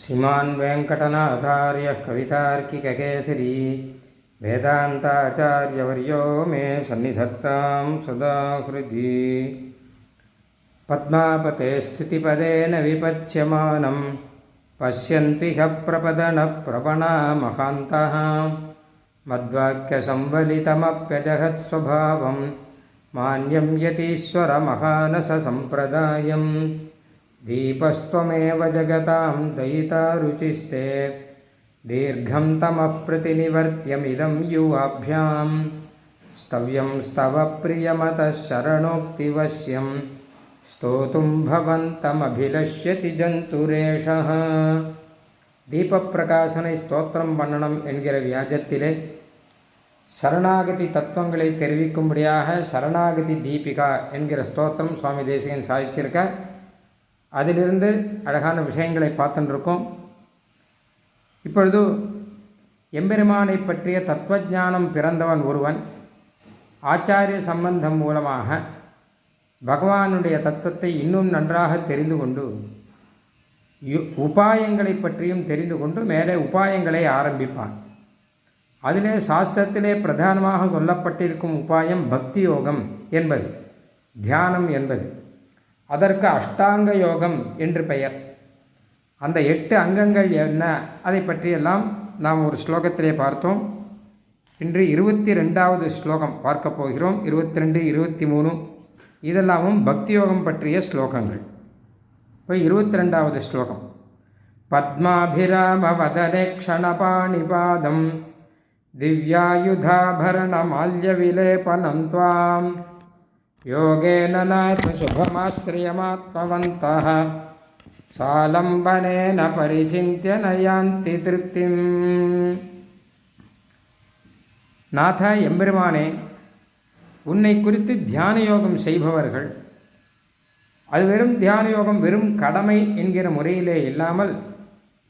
श्रीमान् वेङ्कटनाथार्यः कवितार्किककेसरी वेदान्ताचार्यवर्यो मे सन्निधत्तां सदा हृदि। पद्मापते स्थितिपदेन विपच्यमानं पश्यन्त्विह प्रपदनप्रवणामहान्तः मद्वाक्यसंवलितमप्यजहत्स्वभावं मान्यं यतीश्वरमहानससम्प्रदायं दीपस्त्वमेव जगतां दयिता रुचिस्ते दीर्घं तमः प्रतिनिवर्त्यमिदं युवाभ्यां स्तव्यं स्तव प्रियमतः शरणोक्तिवश्यं स्तोतुं भवन्तमभिलष्यति जन्तुरेषः। தீபப்பிரகாசனை ஸ்தோத்திரம் பண்ணணும் என்கிற வியாஜத்திலே சரணாகதி தத்துவங்களை தெரிவிக்கும்படியாக சரணாகதி தீபிகா என்கிற ஸ்தோத்திரம் சுவாமி தேசிகன் சாதிச்சிருக்கார். அதிலிருந்து அழகான விஷயங்களை பார்த்துருக்கோம். இப்பொழுது எம்பெருமானை பற்றிய தத்துவஞானம் பிறந்தவன் ஒருவன் ஆச்சாரிய சம்பந்தம் மூலமாக பகவானுடைய தத்துவத்தை இன்னும் நன்றாக தெரிந்து கொண்டு உபாயங்களை பற்றியும் தெரிந்து கொண்டு மேலே உபாயங்களை ஆரம்பிப்பான். அதிலே சாஸ்திரத்திலே பிரதானமாக சொல்லப்பட்டிருக்கும் உபாயம் பக்தி யோகம் என்பது, தியானம் என்பது. அதற்கு அஷ்டாங்க யோகம் என்று பெயர். அந்த 8 அங்கங்கள் என்ன, அதை பற்றியெல்லாம் நாம் ஒரு ஸ்லோகத்திலே பார்த்தோம். இன்று 22வது ஸ்லோகம் பார்க்க போகிறோம். 22, 23 இதெல்லாமும் பக்தி யோகம் பற்றிய ஸ்லோகங்கள். இப்போ 22வது ஸ்லோகம். பத்மாபிராம வதனே க்ஷணபாணிபாதம் திவ்யாயுதாபரண மால்ய விலேபனம் த்வாம் யோகேன நாத சுபமாஸ்ரயமாத்மவந்தः சாலம்பனேன பரிசிந்திய நயாந்தி திருப்திம். நாத எம்பெருமானே, உன்னை குறித்து தியான யோகம் செய்பவர்கள் அது வெறும் தியான யோகம் வெறும் கடமை என்கிற முறையிலே இல்லாமல்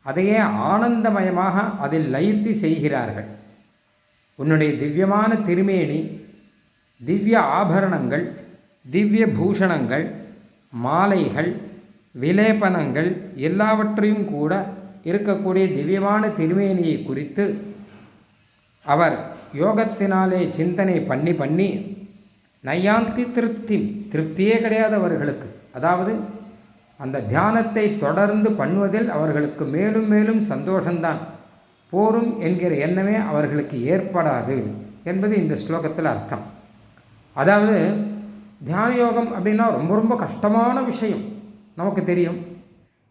அதையே ஆனந்தமயமாக அதில் லயித்து செய்கிறார்கள். உன்னுடைய திவ்யமான திருமேனி, திவ்ய ஆபரணங்கள், திவ்ய பூஷணங்கள், மாலைகள், விலேபனங்கள் எல்லாவற்றையும் கூட இருக்கக்கூடிய திவ்யமான திருமேனியை குறித்து அவர் யோகத்தினாலே சிந்தனை பண்ணி நையாந்தி திருப்தியே கிடையாதவர்களுக்கு, அதாவது அந்த தியானத்தை தொடர்ந்து பண்ணுவதில் அவர்களுக்கு மேலும் மேலும் சந்தோஷந்தான், போரும் என்கிற எண்ணமே அவர்களுக்கு ஏற்படாது என்பது இந்த ஸ்லோகத்தில் அர்த்தம். அதாவது தியான யோகம் அப்படின்னா ரொம்ப ரொம்ப கஷ்டமான விஷயம் நமக்கு தெரியும்.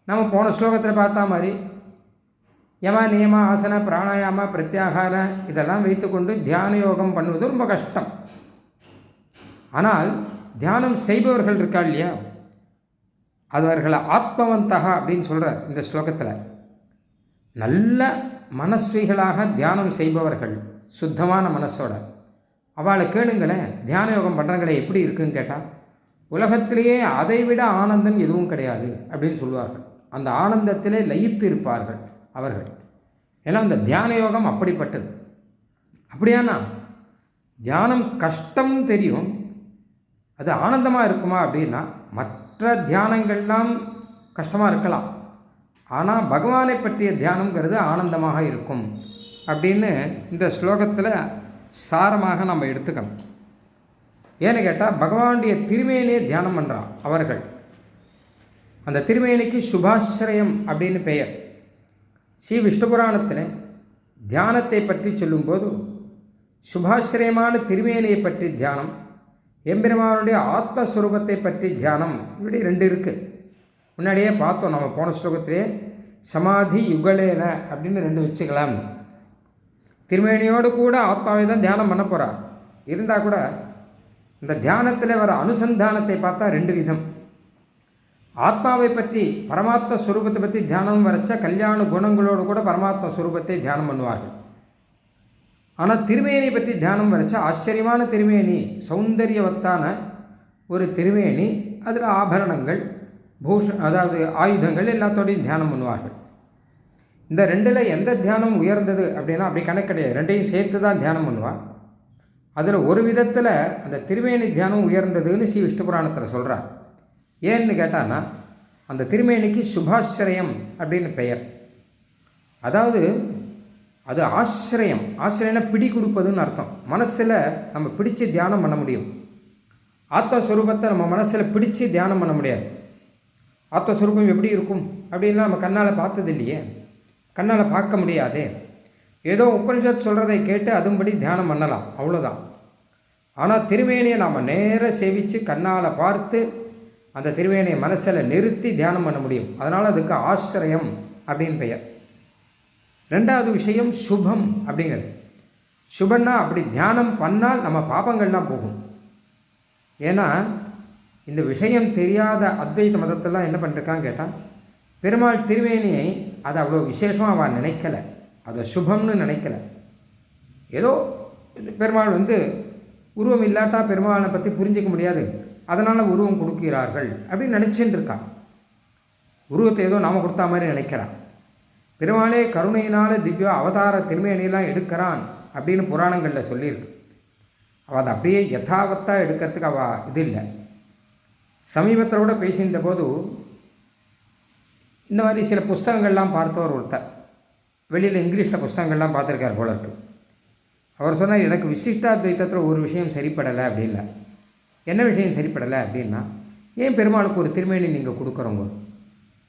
நம்ம போன ஸ்லோகத்தில் பார்த்தா மாதிரி யம நியம ஆசன பிராணாயாம பிரத்யாகார இதெல்லாம் வைத்துக்கொண்டு தியான யோகம் பண்ணுவது ரொம்ப கஷ்டம். ஆனால் தியானம் செய்பவர்கள் இருக்கா இல்லையா, அவர்களை ஆத்மவந்தகா அப்படின்னு சொல்கிறார் இந்த ஸ்லோகத்தில். நல்ல மனஸ்விகளாக தியானம் செய்பவர்கள், சுத்தமான மனசோட அவளை கேளுங்களேன், தியான யோகம் பண்ணுறங்களே எப்படி இருக்குன்னு கேட்டால் உலகத்திலேயே அதைவிட ஆனந்தம் எதுவும் கிடையாது அப்படின்னு சொல்லுவார்கள். அந்த ஆனந்தத்திலே லயித்து இருப்பார்கள் அவர்கள். ஏன்னா அந்த தியான யோகம் அப்படிப்பட்டது. அப்படியானா தியானம் கஷ்டம் தெரியும், அது ஆனந்தமாக இருக்குமா அப்படின்னா மற்ற தியானங்கள்லாம் கஷ்டமாக இருக்கலாம், ஆனால் பகவானை பற்றிய தியானங்கிறது ஆனந்தமாக இருக்கும் அப்படின்னு இந்த ஸ்லோகத்தில் சாரமாக நம்ம எடுத்துக்கணும். ஏன்னு கேட்டால் பகவானுடைய திருமேனியை தியானம் பண்ணுறான் அவர்கள். அந்த திருமேனிக்கு சுபாஸ்ரயம் அப்படின்னு பெயர். ஸ்ரீ விஷ்ணு புராணத்தில் தியானத்தை பற்றி சொல்லும்போது சுபாஸ்ரயமான திருமேனியை பற்றி தியானம், எம்பெருமானுடைய ஆத்மஸ்வரூபத்தை பற்றி தியானம், இப்படி 2 இருக்குது. முன்னாடியே பார்த்தோம் நம்ம போன ஸ்லோகத்திலே. சமாதி யுகலேன அப்படின்னு 2 வச்சுக்கலாம். திருமேனியோடு கூட ஆத்மாவை தான் தியானம் பண்ண போகிறார். இருந்தால் கூட இந்த தியானத்தில் வர அனுசந்தானத்தை பார்த்தா 2 விதம். ஆத்மாவை பற்றி பரமாத்ம ஸ்வரூபத்தை பற்றி தியானம் வரைச்ச கல்யாண குணங்களோடு கூட பரமாத்ம ஸ்வரூபத்தை தியானம் பண்ணுவார்கள். ஆனால் திருமேனியை பற்றி தியானம் வரைச்சா ஆச்சரியமான திருமேனி, சௌந்தரியவத்தான ஒரு திருமேனி, அதில் ஆபரணங்கள், அதாவது ஆயுதங்கள் எல்லாத்தோடையும் தியானம் பண்ணுவார்கள். இந்த 2ல் எந்த தியானம் உயர்ந்தது அப்படின்னா அப்படி கணக்கு கிடையாது, 2ஐயும் சேர்த்து தான் தியானம் பண்ணுவாள். அதில் ஒரு விதத்தில் அந்த திருமேனி தியானம் உயர்ந்ததுன்னு ஸ்ரீ விஷ்ணு புராணத்தில் சொல்கிறார். ஏன்னு கேட்டான்னா அந்த திருமேனிக்கு சுபாஸ்ரயம் அப்படின்னு பெயர். அதாவது அது ஆசிரியம். ஆசிரியம்னா பிடி கொடுப்பதுன்னு அர்த்தம். மனசில் நம்ம பிடிச்சு தியானம் பண்ண முடியும். ஆத்மஸ்வரூபத்தை நம்ம மனசில் பிடிச்சு தியானம் பண்ண முடியாது. ஆத்மஸ்வரூபம் எப்படி இருக்கும் அப்படின்லாம் நம்ம கண்ணால் பார்த்தது இல்லையே, கண்ணால் பார்க்க முடியாதே. ஏதோ உபனிஷத் சொல்கிறதை கேட்டு அதுபடி தியானம் பண்ணலாம், அவ்வளோதான். ஆனால் திருவேணியை நாம் நேர சேவித்து கண்ணால் பார்த்து அந்த திருவேணியை மனசில் நிறுத்தி தியானம் பண்ண முடியும். அதனால் அதுக்கு ஆசிரியம் அப்படின்னு பெயர். ரெண்டாவது விஷயம் சுபம் அப்படிங்கிறது. சுபன்னா அப்படி தியானம் பண்ணால் நம்ம பாபங்கள்லாம் போகும். ஏன்னா இந்த விஷயம் தெரியாத அத்வைத மதத்தெல்லாம் என்ன பண்ணிருக்கான்னு கேட்டால், பெருமாள் திருவேணியை அதை அவ்வளோ விசேஷமாக அவன் நினைக்கலை, அதை சுபம்னு நினைக்கலை. ஏதோ பெருமாள் உருவம் இல்லாட்டா பெருமாளை பற்றி புரிஞ்சிக்க முடியாது, அதனால் உருவம் கொடுக்கிறார்கள் அப்படின்னு நினச்சின்னு இருக்கான். உருவத்தை ஏதோ நாம் கொடுத்தா மாதிரி நினைக்கிறான். பெருமாளே கருணையினால் திவ்ய அவதார திருமேனியெல்லாம் எடுக்கிறான் அப்படின்னு புராணங்களில் சொல்லியிருக்கு. அவள் அதை அப்படியே யதாவத்தாக எடுக்கிறதுக்கு அவள் இது இல்லை. சமீபத்தில் கூட பேசியிருந்த போது இந்த மாதிரி சில புஸ்தகங்கள்லாம் பார்த்தவர் ஒருத்தர், வெளியில் இங்கிலீஷில் புஸ்தகங்கள்லாம் பார்த்துருக்கார் போல இருக்கு. அவர் சொன்னார், எனக்கு விசிஷ்டாத்வைத்தத்தில் ஒரு விஷயம் சரிப்படலை அப்படின்ல. என்ன விஷயம் சரிப்படலை அப்படின்னா, ஏன் பெருமாளுக்கு ஒரு திருமேனி நீங்கள் கொடுக்குறோங்க?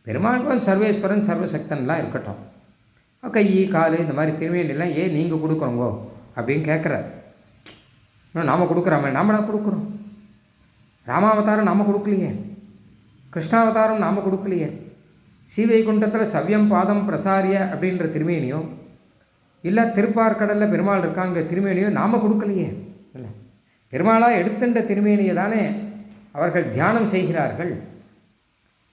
பெருமாளுக்கு சர்வேஸ்வரன் சர்வசக்தன்லாம் இருக்கட்டும், கை கால் இந்த மாதிரி திருமேனிலாம் ஏன் நீங்கள் கொடுக்குறோங்கோ அப்படின்னு கேட்குறார். நாம் கொடுக்குறாமே, நாமளா கொடுக்குறோம்? ராமாவதாரம் நாம் கொடுக்கலையே, கிருஷ்ணாவதாரம் நாம் கொடுக்கலையே, ஸ்ரீவைகுண்டத்தில் சவ்யம் பாதம் பிரசாரிய அப்படின்ற திருமேனியோ இல்லை திருப்பார்கடலில் பெருமாள் இருக்காங்க திருமேனியோ நாம் கொடுக்கலையே. இல்லை, பெருமாளாக எடுத்துன்ற திருமேனியை தானே அவர்கள் தியானம் செய்கிறார்கள்.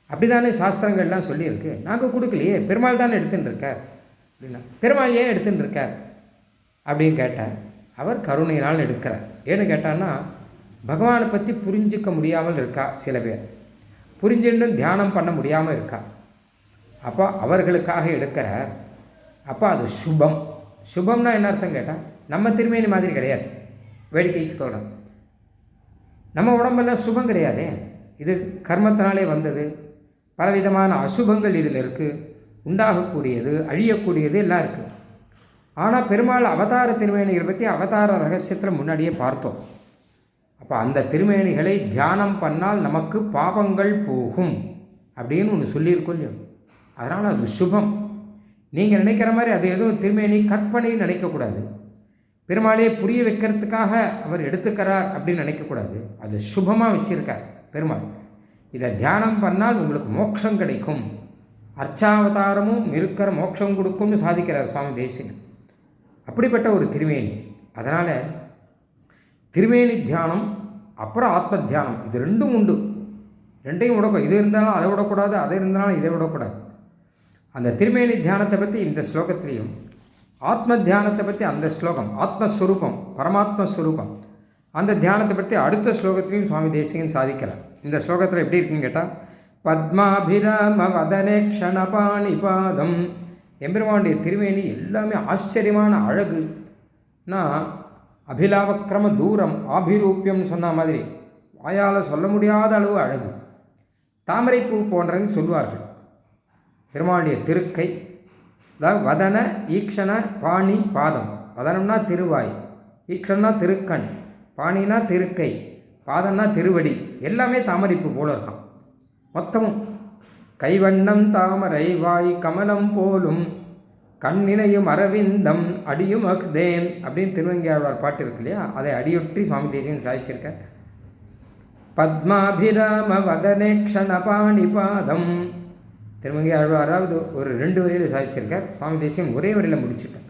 அப்படி தானே சாஸ்திரங்கள்லாம் சொல்லியிருக்கு. நாங்கள் கொடுக்கலையே, பெருமாள் தானே எடுத்துட்டுருக்கார் அப்படின்னா. பெருமாள் ஏன் எடுத்துட்டுருக்கார் அப்படின்னு கேட்டார். அவர் கருணையினால் எடுக்கிறார். ஏன்னு கேட்டான்னா, பகவானை பற்றி புரிஞ்சிக்க முடியாமல் இருக்கா சில பேர், புரிஞ்சுட்டும் தியானம் பண்ண முடியாமல் இருக்கா. அப்போ அவர்களுக்காக எடுக்கிறார். அப்போ அது சுபம். சுபம்னா என்ன அர்த்தம் கேட்டால், நம்ம திருமேனி மாதிரி கிடையாது. வேடிக்கைக்கு சொல்கிறேன், நம்ம உடம்பெல்லாம் சுபம் கிடையாதே, இது கர்மத்தினாலே வந்தது. பலவிதமான அசுபங்கள் இதில் இருக்குது, உண்டாகக்கூடியது அழியக்கூடியது எல்லாம் இருக்குது. ஆனால் பெருமாள் அவதார திருமேனிகளை பற்றி அவதார ரகசியத்தில் முன்னாடியே பார்த்தோம். அப்போ அந்த திருமேனிகளை தியானம் பண்ணால் நமக்கு பாபங்கள் போகும் அப்படின்னு ஒன்று சொல்லியிருக்கோம் இல்லையோ. அதனால் அது சுபம். நீங்கள் நினைக்கிற மாதிரி அது எதுவும் திருமேனி கற்பனைன்னு நினைக்கக்கூடாது. பெருமாளே புரிய வைக்கிறதுக்காக அவர் எடுத்துக்கிறார் அப்படின்னு நினைக்கக்கூடாது. அது சுபமாக வச்சுருக்கார் பெருமாள். இதை தியானம் பண்ணால் உங்களுக்கு மோட்சம் கிடைக்கும், அர்ச்சாவதாரமும் இருக்கிற மோட்சம் கொடுக்கும்னு சாதிக்கிறார் சுவாமி தேசிகன். அப்படிப்பட்ட ஒரு திருமேனி. அதனால் திருமேனி தியானம் அப்புறம் ஆத்ம தியானம், இது ரெண்டும் உண்டு. ரெண்டையும் விடக்கூடாது. இது இருந்தாலும் அதை விடக்கூடாது, அதை இருந்தாலும் இதை விடக்கூடாது. அந்த திருமேனி தியானத்தை பற்றி இந்த ஸ்லோகத்திலையும், ஆத்ம தியானத்தை பற்றி அந்த ஸ்லோகம், ஆத்மஸ்வரூபம் பரமாத்மஸ்வரூபம், அந்த தியானத்தை பற்றி அடுத்த ஸ்லோகத்திலையும் சுவாமி தேசிகன் சாதிக்கிறார். இந்த ஸ்லோகத்தில் எப்படி இருக்குன்னு கேட்டால், பத்மாபிராம வதனே க்ஷணபாணி பாதம். எம்பெருமானுடைய திருமேனி எல்லாமே ஆச்சரியமான அழகு. நான் அபிலாவக்கிரம தூரம் ஆபிரூப்பியம்னு சொன்ன மாதிரி வாயால் சொல்ல முடியாத அளவு அழகு. தாமரைப்பூ போன்றதுன்னு சொல்லுவார்கள். பெருமாளுடைய திருக்கை, அதாவது வதன ஈக்ஷண பாணி பாதம். வதனம்னா திருவாய், ஈக்ஷணா திருக்கண், பாணினா திருக்கை, பாதம்னா திருவடி. எல்லாமே தாமரைப்பூ போல இருக்கான் மொத்தமும். கைவண்ணம் தாமரை வாய் கமலம் போலும் கண்ணினையும் அரவிந்தம் அடியும் அக்தேன் அப்படின்னு திருவங்கியாழ்வார் பாட்டு இருக்கு இல்லையா, அதை அடியொற்றி சுவாமி தேசிகன் சாதிச்சிருக்க. பத்மாபிராம வதனே க்ஷணபாணி பாதம் திருவங்கியாழ்வாராவது ஒரு 2 வரியில் சாதிச்சிருக்கார். சுவாமி தேசிகன் ஒரே வரியில் முடிச்சுட்டார்.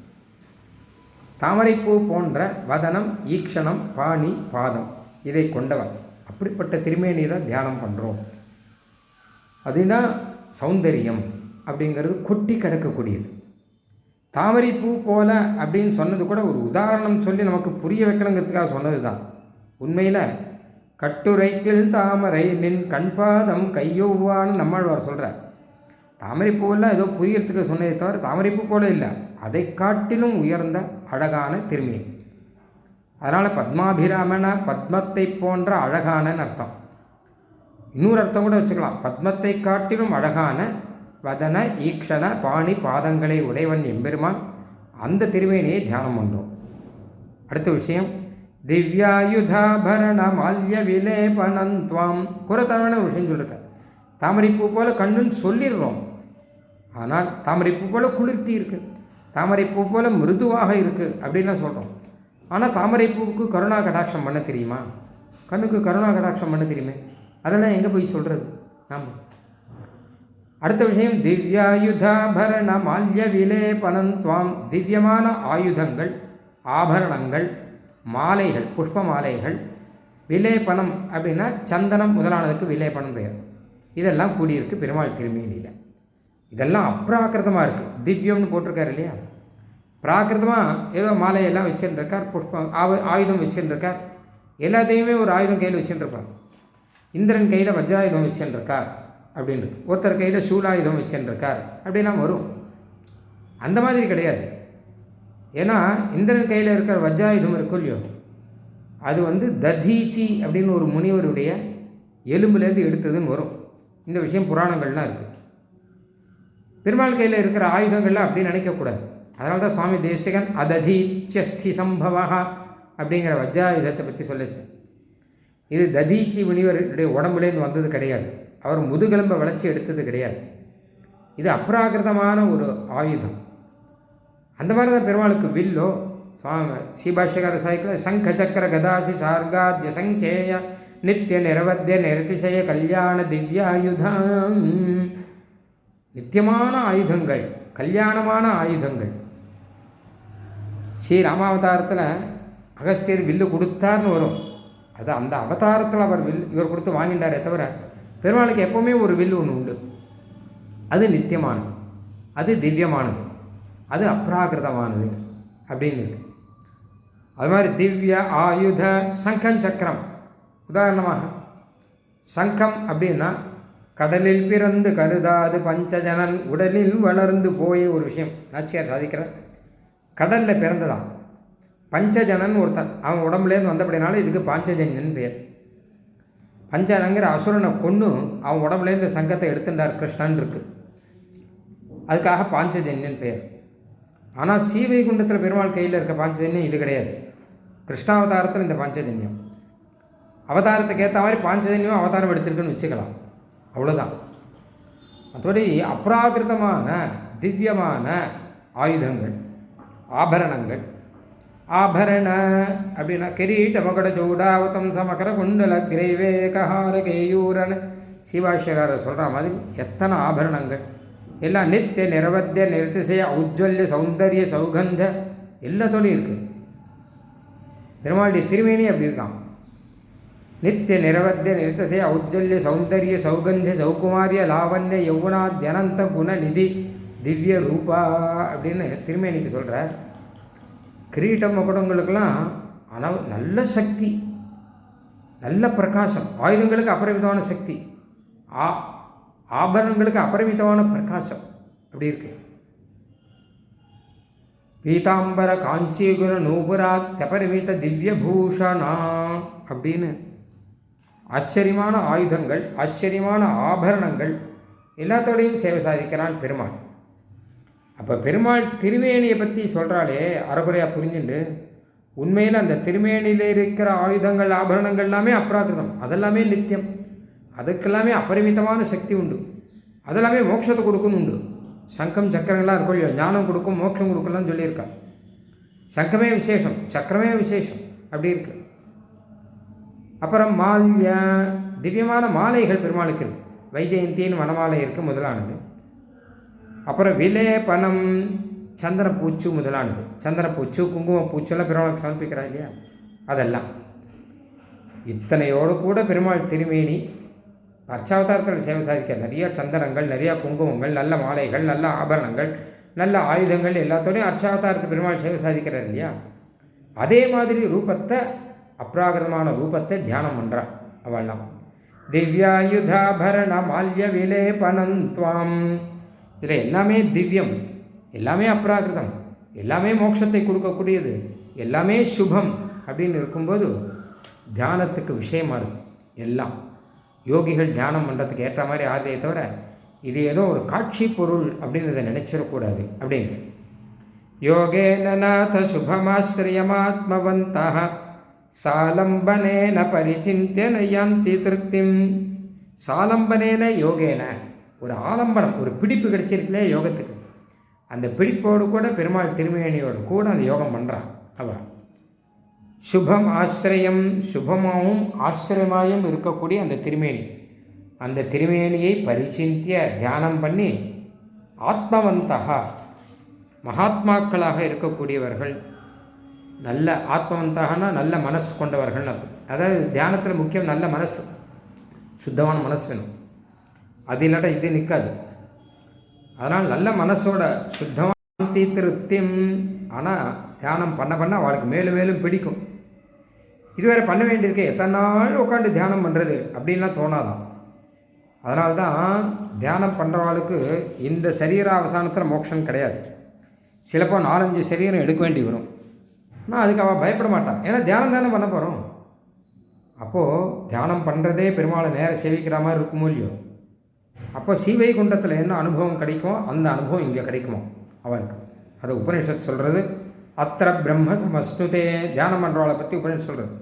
தாமரைப்பூ போன்ற வதனம் ஈக்ஷணம் பாணி பாதம் இதை கொண்டவர். அப்படிப்பட்ட திருமேனி தான் தியானம் பண்ணுறோம். அதுதான் சௌந்தரியம் அப்படிங்கிறது கொட்டி கிடக்கக்கூடியது. தாமரைப்பூ போல அப்படின்னு சொன்னது கூட ஒரு உதாரணம் சொல்லி நமக்கு புரிய வைக்கணுங்கிறதுக்காக சொன்னது தான். உண்மையில் கட்டுரைக்கில் தாமரை நின் கண்பாதம் கையொவ்வான்னு நம்மாழ்வார் சொல்கிறார். தாமரைப்பூவெல்லாம் ஏதோ புரியறதுக்கு சொன்னதை தவிர தாமரைப்பூ போல இல்லை, அதை காட்டிலும் உயர்ந்த அழகான திருமேனி. அதனால் பத்மாபிராமன பத்மத்தை போன்ற அழகானன்னு அர்த்தம். இன்னொரு அர்த்தம் கூட வச்சுக்கலாம், பத்மத்தை காட்டிலும் அழகான வதன ஈக்ஷண பாணி பாதங்களை உடையவன் எம்பெருமான். அந்த திருமேனியை தியானம் பண்ணுறோம். அடுத்த விஷயம், திவ்யாயுதாபரண மால்ய விலேபனந்த்வாம். குறத்தவன ஒரு விஷயம் சொல்லியிருக்கார். தாமரைப்பூ போல கண்ணுன்னு சொல்லிடுறோம், ஆனால் தாமரைப்பூ போல குளிர்த்தி இருக்குது, தாமரைப்பூ போல மிருதுவாக இருக்குது அப்படின்லாம் சொல்கிறோம். ஆனால் தாமரைப்பூவுக்கு கருணா கடாட்சம் பண்ண தெரியுமா? கண்ணுக்கு கருணா கடாட்சம் பண்ண தெரியுமே? அதெல்லாம் எங்கே போய் சொல்கிறது நாம்? அடுத்த விஷயம், திவ்யாயுதாபரண மால்ய விலேபனந்த்வாம். திவ்யமான ஆயுதங்கள், ஆபரணங்கள், மாலைகள், புஷ்ப மாலைகள், விலேபனம் அப்படின்னா சந்தனம் முதலானதுக்கு விலேபனம் பெயர். இதெல்லாம் கூடியிருக்கு பெருமாள் திருமேனியில். இதெல்லாம் அப்ராக்கிருதமாக இருக்குது. திவ்யம்னு போட்டிருக்காரு இல்லையா? பிராகிருதமாக ஏதோ மாலையெல்லாம் வச்சுருக்கார், புஷ்பம் ஆயுதம் வச்சுருக்கார். எல்லாத்தையுமே ஒரு ஆயுதம் கையில் வச்சுருப்பார். இந்திரன் கையில் வஜ்ராயுதம் வச்சுருக்கார் அப்படின்னு இருக்கு. ஒருத்தர் கையில் சூலாயுதம் வச்சுருக்கார் அப்படிலாம் வரும். அந்த மாதிரி கிடையாது. ஏன்னா இந்திரன் கையில் இருக்கிற வஜ்ராயுதம் இருக்கும் இல்லையோ, அது ததீச்சி அப்படின்னு ஒரு முனிவருடைய எலும்புலேருந்து எடுத்ததுன்னு வரும். இந்த விஷயம் புராணங்கள்லாம் இருக்குது. பெருமாள் கையில் இருக்கிற ஆயுதங்கள்லாம் அப்படி நினைக்கக்கூடாது. அதனால தான் சுவாமி தேசிகன் அததீச்சஸ்தி சம்பவா அப்படிங்கிற வஜ்ராயுதத்தை பற்றி சொல்லிச்சு. இது ததீச்சி முனிவருடைய உடம்புலேருந்து வந்தது கிடையாது, அவர் முதுகெலும்பை வளைச்சி எடுத்தது கிடையாது. இது அப்ராகிருதமான ஒரு ஆயுதம். அந்த மாதிரி தான் பெருமாளுக்கு வில்லோ. சுவாமி ஸ்ரீபாஷ்யகார சாய்க்கில் சங்க சக்கர கதாசி சார்காத்ய சங்கேய நித்திய நிரவத்திய நிரதிசய கல்யாண திவ்யாயுதம். நித்தியமான ஆயுதங்கள், கல்யாணமான ஆயுதங்கள். ஸ்ரீராமாவதாரத்தில் அகஸ்தியர் வில்லு கொடுத்தார்னு வரும். அது அந்த அவதாரத்தில் அவர் இவர் கொடுத்து வாங்கிட்டாரே தவிர, பெருமாளுக்கு எப்போவுமே ஒரு வில்லு ஒன்று உண்டு. அது நித்தியமானது, அது திவ்யமானது, அது அப்ராகிருதமானது அப்படின்னு இருக்கு. அது மாதிரி திவ்ய ஆயுத சங்கம் சக்கரம். உதாரணமாக சங்கம் அப்படின்னா கடலில் பிறந்து கருதாது பஞ்சஜனன் உடலில் வளர்ந்து போய் ஒரு விஷயம் நாச்சியார் சாதிக்கிறார். கடலில் பிறந்ததான் பஞ்சஜனன் ஒருத்தன், அவன் உடம்புலேருந்து வந்தபடினால இதுக்கு பாஞ்சஜன்யன் பேர். பஞ்சனங்கிற அசுரனை கொன்று அவன் உடம்புலேருந்து சங்கத்தை எடுத்துட்டார் கிருஷ்ணன் இருக்குது, அதுக்காக பாஞ்சஜன்யன் பேர். ஆனால் ஸ்ரீவைகுண்டத்தில் பெருமாள் கையில் இருக்க பாஞ்சஜன்யம் இது கிடையாது. கிருஷ்ணாவதாரத்தில் இந்த பாஞ்சஜன்யம், அவதாரத்துக்கு ஏற்ற மாதிரி பாஞ்சஜன்யம் அவதாரம் எடுத்திருக்குன்னு வச்சுக்கலாம், அவ்வளோதான். மற்றபடி அப்ராகிருதமான திவ்யமான ஆயுதங்கள், ஆபரணங்கள். ஆபரண அப்படின்னா கிரீட மகட சூடாவதம் சமகர குண்டல கிரைவேகஹார கேயூரன். சிவாஷ்யகாரர் சொல்கிற மாதிரி எத்தனை ஆபரணங்கள் எல்லாம் நித்திய நிரவத்திய நிறுத்திசைய ஔஜ்வல்ய சௌந்தரிய சௌகந்த எல்லாத்தோடையும் இருக்குது. பெருமாளுடைய திருமேனி அப்படி இருக்கான். நித்திய நிரவத்திய நிறுத்திசைய ஔஜ்வல்ய சௌந்தரிய சௌகந்திய சௌகுமாரிய லாவண்ய யௌவனாத்யனந்த குண நிதி திவ்ய ரூபா அப்படின்னு திருமேனிக்கு சொல்கிறார். கிரீட்டம் மகுடங்களுக்கெல்லாம் நல்ல சக்தி, நல்ல பிரகாசம். ஆயுதங்களுக்கு அபரிமிதமான சக்தி, ஆபரணங்களுக்கு அபரிமிதமான பிரகாசம் அப்படி இருக்கு. பீதாம்பர காஞ்சிகுண நூபுரா தபரிமித திவ்ய பூஷணா அப்படின்னு ஆச்சரியமான ஆயுதங்கள், ஆச்சரியமான ஆபரணங்கள் எல்லாத்தோடையும் சேவை சாதிக்கிறான் பெருமாள். அப்போ பெருமாள் திருமேனியை பற்றி சொல்கிறாளே அறகுறையாக புரிஞ்சுண்டு, உண்மையில் அந்த திருமேனியில் இருக்கிற ஆயுதங்கள் ஆபரணங்கள் எல்லாமே அப்ராகிருதம், அதெல்லாமே நித்தியம், அதுக்கெல்லாமே அபரிமிதமான சக்தி உண்டு, அதெல்லாமே மோட்சத்தை கொடுக்குன்னு உண்டு. சங்கம் சக்கரங்கள்லாம் இருக்கும் இல்லையோ, ஞானம் கொடுக்கும் மோட்சம் கொடுக்கலாம்னு சொல்லியிருக்கா. சங்கமே விசேஷம், சக்கரமே விசேஷம் அப்படி இருக்கு. அப்புறம் மால்ய திவ்யமான மாலைகள் பெருமாளுக்கு இருக்குது. வைஜெயந்தின்னு வனமாலை இருக்குது முதலானது. அப்புறம் விலேபனம் சந்தனப்பூச்சு முதலானது. சந்தனப்பூச்சு குங்குமப்பூச்செல்லாம் பெருமாளுக்கு சமர்ப்பிக்கிறா இல்லையா, அதெல்லாம். இத்தனையோடு கூட பெருமாள் திருமேனி அர்ச்சாவதாரத்தில் சேவை சாதிக்க நிறையா சந்தனங்கள், நிறையா குங்குமங்கள், நல்ல மாலைகள், நல்ல ஆபரணங்கள், நல்ல ஆயுதங்கள் எல்லாத்தோடையும் அர்ச்சாவதாரத்தை பெருமாள் சேவை சாதிக்கிறார் இல்லையா. அதே மாதிரி ரூபத்தை, அப்ராகிருதமான ரூபத்தை தியானம் பண்ணுறான் அவெல்லாம். திவ்யாயுதாபரண மால்ய விலேபனந்த்வாம். இதில் எல்லாமே திவ்யம், எல்லாமே அப்ராகிருதம், எல்லாமே மோட்சத்தை கொடுக்கக்கூடியது, எல்லாமே சுபம் அப்படின்னு இருக்கும்போது தியானத்துக்கு விஷயமாகுது. எல்லாம் யோகிகள் தியானம் பண்ணுறதுக்கு ஏற்ற மாதிரி ஆறுதே தவிர இது ஏதோ ஒரு காட்சி பொருள் அப்படின்றத நினைச்சிடக்கூடாது அப்படிங்கிற. யோகேன நாத சுபமாஸ்ரயமாத்மவந்தः சாலம்பனேன பரிசிந்தியன யாந்தி திருப்திம். சாலம்பனேன யோகேன, ஒரு ஆலம்பனம், ஒரு பிடிப்பு கிடைச்சிருக்கலையே யோகத்துக்கு, அந்த பிடிப்போடு கூட பெருமாள் திருமேனியோடு கூட அந்த யோகம் பண்ணுறான் அவன். சுபம் ஆசிரியம், சுபமாகவும் ஆசிரியமாயும் இருக்கக்கூடிய அந்த திருமேனி, அந்த திருமேனியை பரிசிந்திய தியானம் பண்ணி ஆத்மவந்தகா, மகாத்மாக்களாக இருக்கக்கூடியவர்கள், நல்ல ஆத்மவந்தகனா நல்ல மனசு கொண்டவர்கள் அர்த்தம். அதாவது தியானத்தில் முக்கியம் நல்ல மனசு, சுத்தமான மனசு வேணும். அது இல்லாட்ட இது நிற்காது. அதனால் நல்ல மனசோட சுத்தமான திருப்தியும். ஆனால் தியானம் பண்ண பண்ண அவளுக்கு மேலும் மேலும் பிடிக்கும். இதுவரை பண்ண வேண்டியிருக்கே, எத்தனை நாள் உட்காந்து தியானம் பண்ணுறது அப்படின்லாம் தோணாதான். அதனால்தான் தியானம் பண்ணுறவாளுக்கு இந்த சரீர அவசானத்தில் மோட்சம் கிடையாது. சிலப்போ 4-5 சரீரம் எடுக்க வேண்டி வரும். ஆனால் அதுக்கு அவள் பயப்பட மாட்டான். ஏன்னா தியானம் தானே பண்ண போகிறோம். அப்போது தியானம் பண்ணுறதே பெருமாளை நேரம் சேவிக்கிற மாதிரி இருக்குமோ இல்லையோ. அப்போ ஸ்ரீவைகுண்டத்தில் என்ன அனுபவம் கிடைக்குமோ அந்த அனுபவம் இங்கே கிடைக்குமோ அவளுக்கு. அது உபநிஷத் சொல்கிறது. அத்திர பிரம்ம சமஸ்னுதே, தியானம் பண்ணுறவாளை பற்றி உபநிஷத் சொல்கிறது.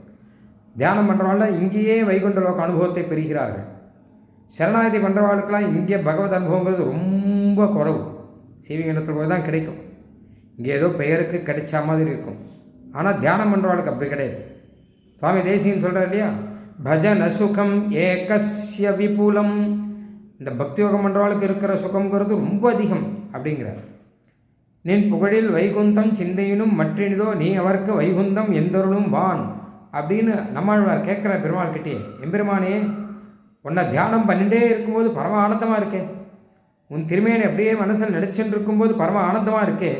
தியானம் பண்ணுறவாள் இங்கேயே வைகுண்ட லோக அனுபவத்தை பெறுகிறார்கள். சரணாகதி பண்ணுறவாளுக்கெல்லாம் இங்கே பகவத் அனுபவங்கிறது ரொம்ப குறவு. ஸ்ரீவைகுண்டத்தில் போய் தான் கிடைக்கும். இங்கே ஏதோ பெயருக்கு கிடைச்ச மாதிரி இருக்கும். ஆனால் தியானம் பண்ணுறவாளுக்கு அப்படி கிடையாது. சுவாமி தேசிகன் சொல்கிறார் இல்லையா, பஜன சுகம் ஏகஸ்ய விபுலம். இந்த பக்தியோகம் பண்ணுறவாளுக்கு இருக்கிற சுகங்கிறது ரொம்ப அதிகம் அப்படிங்கிறார். நின் புகழில் வைகுந்தம் சிந்தையினும் மற்றினிதோ நீ அவருக்கு வைகுந்தம் எந்தொருளும் வான் அப்படின்னு நம்மாழ்வார் கேட்குற பெருமாள் கிட்டே. எம்பெருமானே, உன்னை தியானம் பண்ணிகிட்டே இருக்கும்போது பரம ஆனந்தமாக இருக்கே, உன் திருமையனை அப்படியே மனசில் நினச்சின்னு இருக்கும்போது பரம ஆனந்தமாக இருக்கே,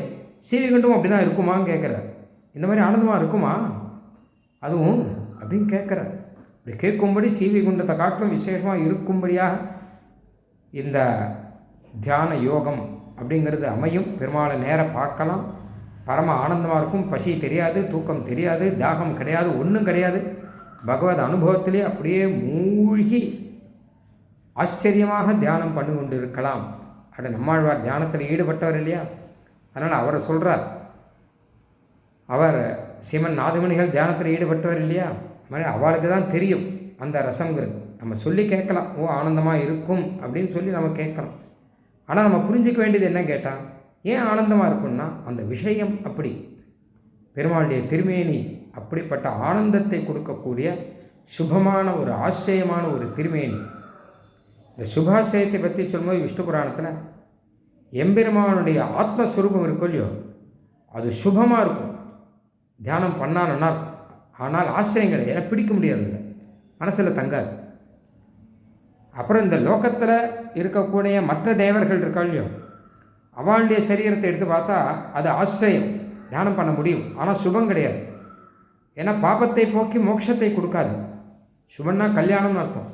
ஸ்ரீவைகுண்டம் அப்படி தான் இருக்குமான்னு கேட்குறார். இந்த மாதிரி ஆனந்தமாக இருக்குமா அதுவும் அப்படின்னு கேட்குறார். அப்படி கேட்கும்படி ஸ்ரீவைகுண்டத்தை காட்டிலும் விசேஷமாக இருக்கும்படியாக இந்த தியான யோகம் அப்படிங்கிறது அமையும். பெருமாளை நேரம் பார்க்கலாம், பரம ஆனந்தமாக இருக்கும். பசி தெரியாது, தூக்கம் தெரியாது, தாகம் கிடையாது, ஒன்றும் கிடையாது. பகவத் அனுபவத்திலே அப்படியே மூழ்கி ஆச்சரியமாக தியானம் பண்ணி கொண்டு இருக்கலாம். அப்படி நம்மாழ்வார் தியானத்தில் ஈடுபட்டவர் இல்லையா, அதனால் அவரை சொல்கிறார். அவர் சீமன் நாதமணிகள் தியானத்தில் ஈடுபட்டவர் இல்லையா, மாதிரி அவளுக்கு தான் தெரியும் அந்த ரசங்கிறது. நம்ம சொல்லி கேட்கலாம், ஓ ஆனந்தமாக இருக்கும் அப்படின்னு சொல்லி நம்ம கேட்கலாம். ஆனால் நம்ம புரிஞ்சிக்க வேண்டியது என்ன கேட்டால், ஏன் ஆனந்தமாக இருக்கும்னா அந்த விஷயம் அப்படி. பெருமாளுடைய திருமேனி அப்படிப்பட்ட ஆனந்தத்தை கொடுக்கக்கூடிய சுபமான ஒரு ஆச்சரியமான ஒரு திருமேனி. இந்த சுபாசயத்தை பற்றி சொல்லும்போது விஷ்ணு புராணத்தில் எம்பெருமானுடைய ஆத்மஸ்வரூபம் இருக்கும் இல்லையோ, அது சுபமாக இருக்கும். தியானம் பண்ணால் நல்லாயிருக்கும். ஆனால் ஆச்சரியம் கிடையாது, ஏன்னா பிடிக்க முடியாது, மனசில் தங்காது. அப்புறம் இந்த லோகத்தில் இருக்கக்கூடிய மற்ற தேவர்கள் இருக்கா இல்லையோ, அவளுடைய சரீரத்தை எடுத்து பார்த்தா அது ஆச்சரியம், தியானம் பண்ண முடியும். ஆனால் சுபம் கிடையாது. ஏன்னா பாபத்தை போக்கி மோட்சத்தை கொடுக்காது. சுபன்னா கல்யாணம்னு அர்த்தம்,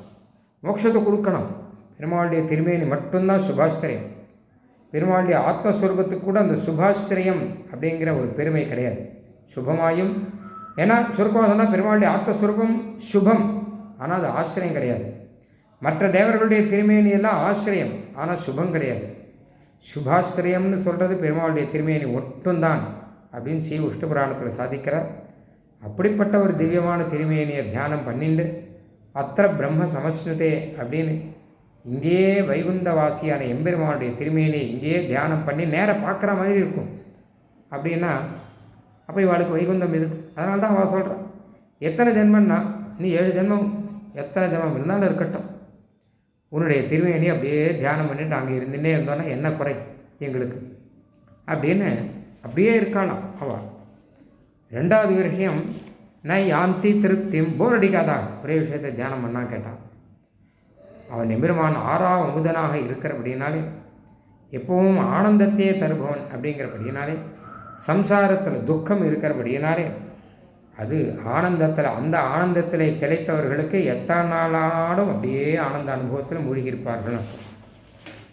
மோட்சத்தை கொடுக்கணும். பெருமாளுடைய திருமேனி மட்டும்தான் சுபாஸ்திரியம். பெருமாளுடைய ஆத்மஸ்வரூபத்துக்கு கூட அந்த சுபாஸ்திரியம் அப்படிங்கிற ஒரு பெருமை கிடையாது. சுபமாயும், ஏன்னா சுருக்கமாக சொன்னால் பெருமாளுடைய ஆத்மஸ்வரூபம் சுபம், ஆனால் அது ஆசிரியம் கிடையாது. மற்ற தேவர்களுடைய திருமேனியெல்லாம் ஆசிரியம், ஆனால் சுபம் கிடையாது. சுபாஸ்திரியம்னு சொல்கிறது பெருமாளுடைய திருமேனி ஒட்டும்தான் அப்படின்னு ஸ்ரீ விஷ்ணு புராணத்தில் சாதிக்கிறார். அப்படிப்பட்ட ஒரு திவ்யமான திருமேனியை தியானம் பண்ணிண்டு அத்திர பிரம்ம சமஸ்னுதே அப்படின்னு இங்கேயே வைகுந்தவாசியான எம்பெருமானுடைய திருமேனியை இங்கேயே தியானம் பண்ணி நேராக பார்க்குற மாதிரி இருக்கும். அப்படின்னா அப்போ இவளுக்கு வைகுந்தம் இருக்கு. அதனால தான் அவள் சொல்கிறான், எத்தனை ஜென்மன்னா நீ 7 ஜென்மம் எத்தனை ஜென்மம் இருந்தாலும் இருக்கட்டும், உன்னுடைய திருமேனி அப்படியே தியானம் பண்ணிட்டு அங்கே இருந்துன்னே இருந்தோன்னா என்ன குறை எங்களுக்கு அப்படின்னு அப்படியே இருக்கலாம் அவள். 2வது விஷயம், நான் யாந்தி திருப்தியும், போர் அடிக்காதா ஒரே விஷயத்தை தியானம் பண்ணா கேட்டான். அவன் எம்பெருமான் 6ஆம் அமுதனாக இருக்கிறபடினாலே, எப்பவும் ஆனந்தத்தையே தருபவன் அப்படிங்கிறபடினாலே, சம்சாரத்தில் துக்கம் இருக்கிறபடினாலே, அது ஆனந்தத்தில், அந்த ஆனந்தத்தில் திளைத்தவர்களுக்கு எத்தனை நாளானாலும் அப்படியே ஆனந்த அனுபவத்தில் மூழ்கியிருப்பார்கள்.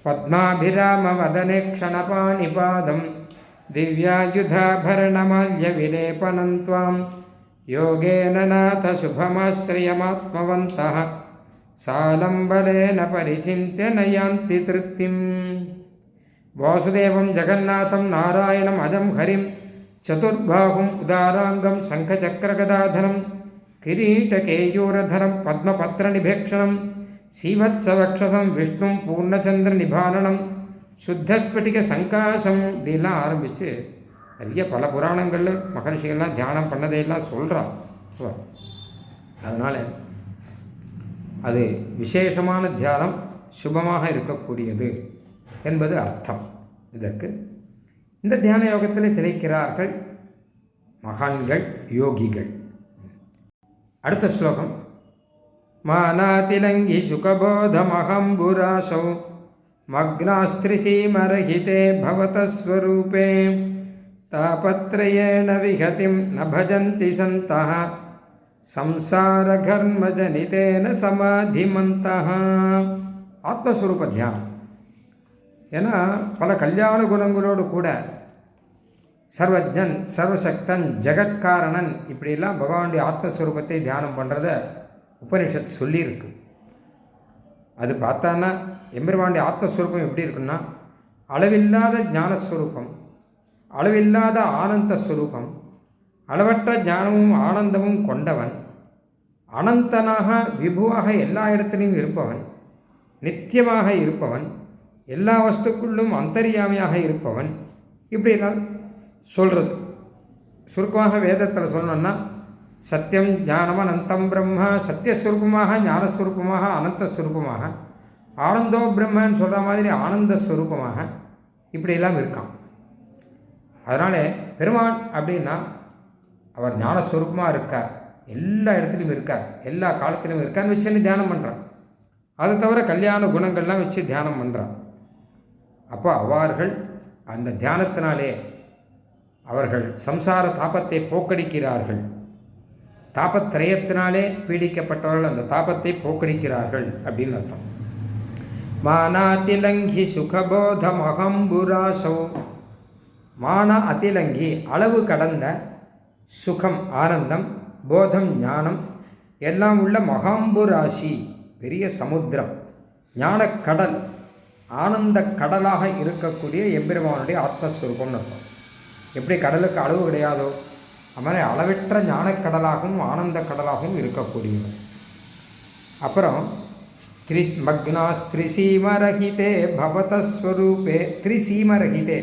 பத்மாபிராம வதனே க்ஷணபாணிபாதம் திவ்யாயுதாபரணமால்ய விலேபனம் த்வாம் யோகேன நாத சுபமாஸ்ரயமாத்மவந்தः சாலம்பலேன பரிசிந்திய நயாந்தி திருப்திம். வாசுதேவம் ஜெகநாதம் நாராயணம் அஜம் ஹரிம் சதுர்பாகும் உதாராங்கம் சங்கசக்கரகதாதரம் கிரீடகேயூரதரம் பத்மபத்ரநிபேக்ஷணம் சீவத்சவக்ஷசம் விஷ்ணும் பூர்ணச்சந்திரநிபாரணம் சுத்தஸ்பட்டிக சங்காசம் இப்படிலாம் ஆரம்பித்து நிறைய பல புராணங்களில் மகர்ஷிகள்லாம் தியானம் பண்ணதையெல்லாம் சொல்கிறா. அதனால் அது விசேஷமான தியானம், சுபமாக இருக்கக்கூடியது என்பது அர்த்தம். இதற்கு இந்த தியான யோகத்தில் திளைக்கிறார்கள் மகான்கள், யோகிகள். அடுத்த ஸ்லோகம். மானாதிலங்கி சுகபோதமஹம்புராசௌ மக்னாஸ்திரிசீமரஹிதே பவதஸ்வரூபே தாபத்ரயேண விகதிம் ந பஜந்தி சந்தः சம்சாரகர்மஜனிதேன சமாதிமந்தः. ஆத்மஸ்வரூப தியானம். ஏன்னா பல கல்யாண குணங்களோடு கூட சர்வஜன், சர்வசக்தன், ஜெகத்காரணன் இப்படிலாம் பகவானுடைய ஆத்மஸ்வரூபத்தை தியானம் பண்ணுறத உபனிஷத் சொல்லியிருக்கு. அது பார்த்தான்னா எம்பெருமானுடைய ஆத்மஸ்வரூபம் எப்படி இருக்குன்னா, அளவில்லாத ஞானஸ்வரூபம், அளவில்லாத ஆனந்த ஸ்வரூபம், அளவற்ற ஞானமும் ஆனந்தமும் கொண்டவன், அனந்தனாக விபுவாக எல்லா இடத்திலையும் இருப்பவன், நித்தியமாக இருப்பவன், எல்லா வஸ்துக்குள்ளும் அந்தர்யாமியாக இருப்பவன், இப்படிலாம் சொல்கிறது. சுருக்கமாக வேதத்தில் சொல்லணும்னா சத்தியம் ஞானம் அனந்தம் பிரம்ம, சத்தியஸ்வரூபமாக, ஞானஸ்வரூபமாக, அனந்தஸ்வரூபமாக, ஆனந்தோ பிரம்மன்னு சொல்கிற மாதிரி ஆனந்தஸ்வரூபமாக இப்படியெல்லாம் இருக்கான். அதனால் பெருமான் அப்படின்னா அவர் ஞானஸ்வரூபமாக இருக்கார், எல்லா இடத்துலையும் இருக்கார், எல்லா காலத்திலையும் இருக்கார்னு வச்சுன்னு தியானம் பண்ணுறான். அதை தவிர கல்யாண குணங்கள்லாம் வச்சு தியானம் பண்ணுறான். அப்போ அவர்கள் அந்த தியானத்தினாலே அவர்கள் சம்சார தாபத்தை போக்கடிக்கிறார்கள். தாபத்திரயத்தினாலே பீடிக்கப்பட்டவர்கள் அந்த தாபத்தை போக்கடிக்கிறார்கள் அப்படின்னு அர்த்தம். மானாதிலங்கி சுகபோதமஹம்புராசௌ. மான அதிலங்கி அளவு கடந்த, சுகம் ஆனந்தம், போதம் ஞானம் எல்லாம் உள்ள மகாம்புராசி பெரிய சமுத்திரம், ஞானக்கடல், ஆனந்த கடலாக இருக்கக்கூடிய எம்பெருமானுடைய ஆத்மஸ்வரூபம்னு அர்த்தம். எப்படி கடலுக்கு அளவு கிடையாதோ அது மாதிரி அளவற்ற ஞானக்கடலாகவும் ஆனந்த கடலாகவும் இருக்கக்கூடியது. அப்புறம் மக்னாஸ்திரிசீமரஹிதே பவதஸ்வரூபே. திரிசீமரஹிதே,